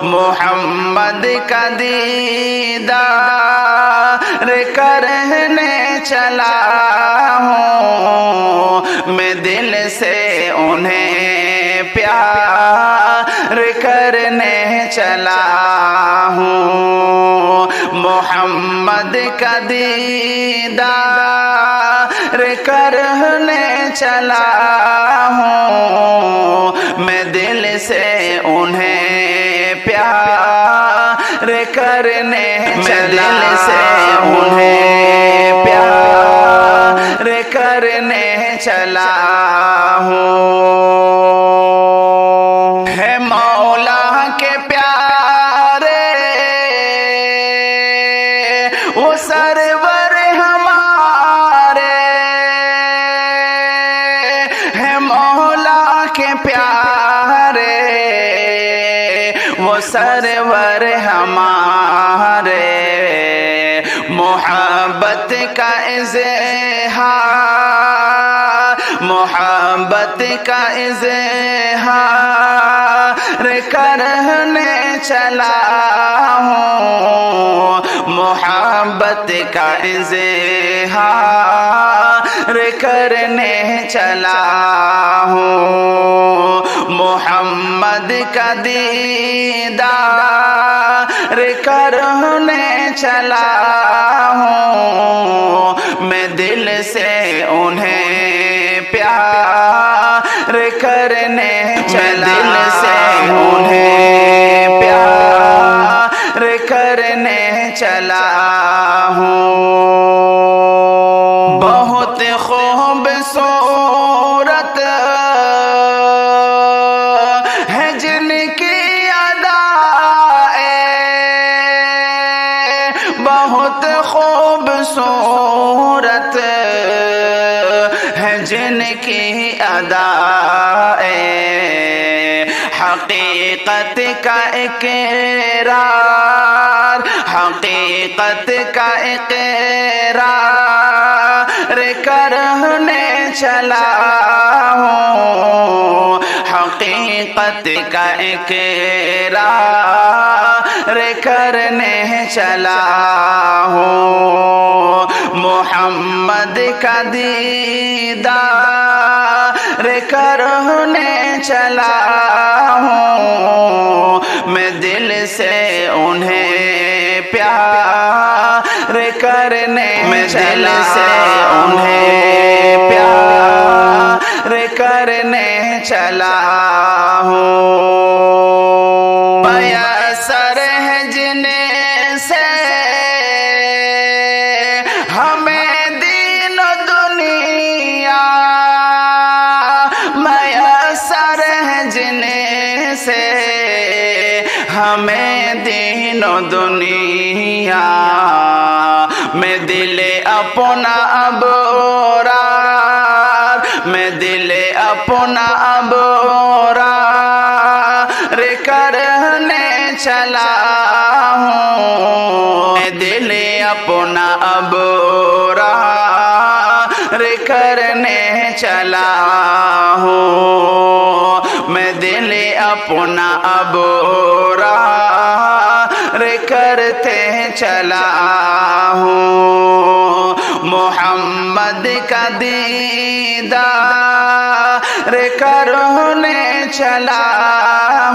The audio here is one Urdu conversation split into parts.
محمد کا دیدار کرنے چلا ہوں، میں دل سے انہیں پیار کرنے چلا ہوں، محمد کا دیدار کرنے چلا ہوں، میں دل سے انہیں پیار کرنے چلا، دل سے انہیں پیار کرنے چلا ہوں۔ ہے مولا کے پیارے وہ سرور ہمارے، ہے مولا کے پیارے وہ سرور ہمارے، محبت کا اظہار، محبت کا اظہار کرنے چلا ہوں، محبت کا اظہار کرنے چلا ہوں، محمد کا دیدار کرنے چلا ہوں، میں دل سے انہیں پیار کرنے چلا، دل سے انہیں پیار کرنے چلا ہوں۔ بہت خوبصورت ہے جن کی ادائیں، بہت خوبصورت ہے جن کی ادائیں، حقیقت کا اقرار، حقیقت کا اقرار کرنے چلا ہوں، حقیقت کا اقرار کرنے چلا ہوں، محمد کا دیدار کرنے چلا ہوں، میں دل سے انہیں پیار کرنے چلا، دل سے انہیں پیار کرنے چلا ہوں۔ میسر ہے جن سے ہمیں دین و دنیا، میسر ہے جن سے ہمیں دین و دنیا، میں دل اپنا ابرار، میں دل اپنا ابرار کرنے چلا ہوں، میں دل اپنا ابرار کرنے چلا ہوں، میں دل اپنا ابرار کرتے چلا ہوں، محمد کا دیدار کرنے چلا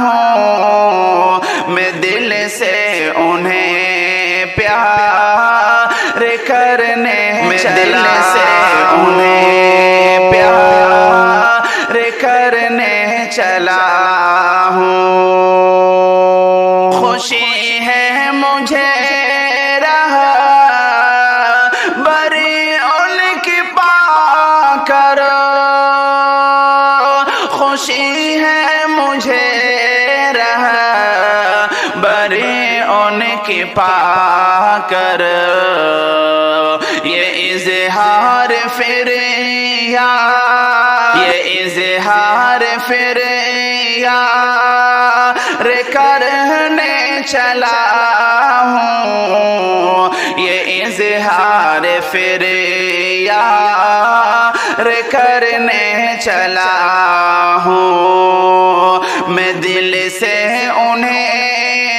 ہوں، میں دل سے انہیں پیار کرنے چلا، دل سے انہیں پیار کرنے چلا ہوں۔ خوشی ہے مجھے بری ان کی پا کر، خوشی ہے مجھے بری ان کی پا کر، یہ اظہار فریاد، یہ اظہار فریاد کرنے چلا ہوں، یہ اظہار فریاد کرنے چلا ہوں، میں دل سے انہیں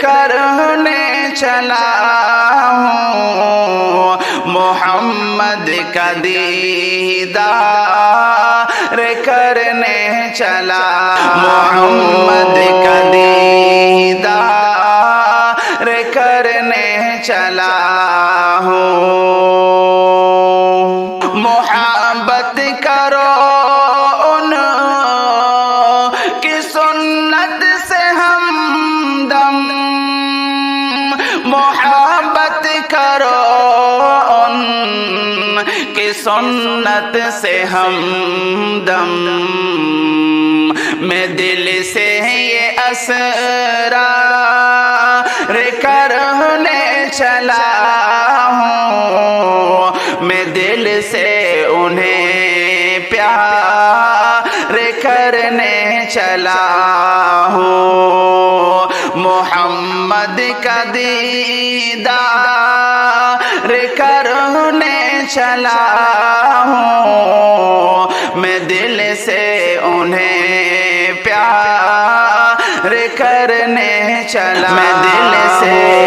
کرنے چلا ہوں محمد کا دیدار کرنے چلا محمد کا دیدار کرنے چلا ہوں محبت کرو ان کی سنت سے ہمدم محبت کرو ان کی سنت سے ہمدم میں دل سے یہ اسرار کرنے چلا ہوں میں دل سے انہیں پیار کرنے چلا ہوں محمد کا دیدار کرنے چلا ہوں میں دل سے انہیں پیار کرنے چلا میں دل سے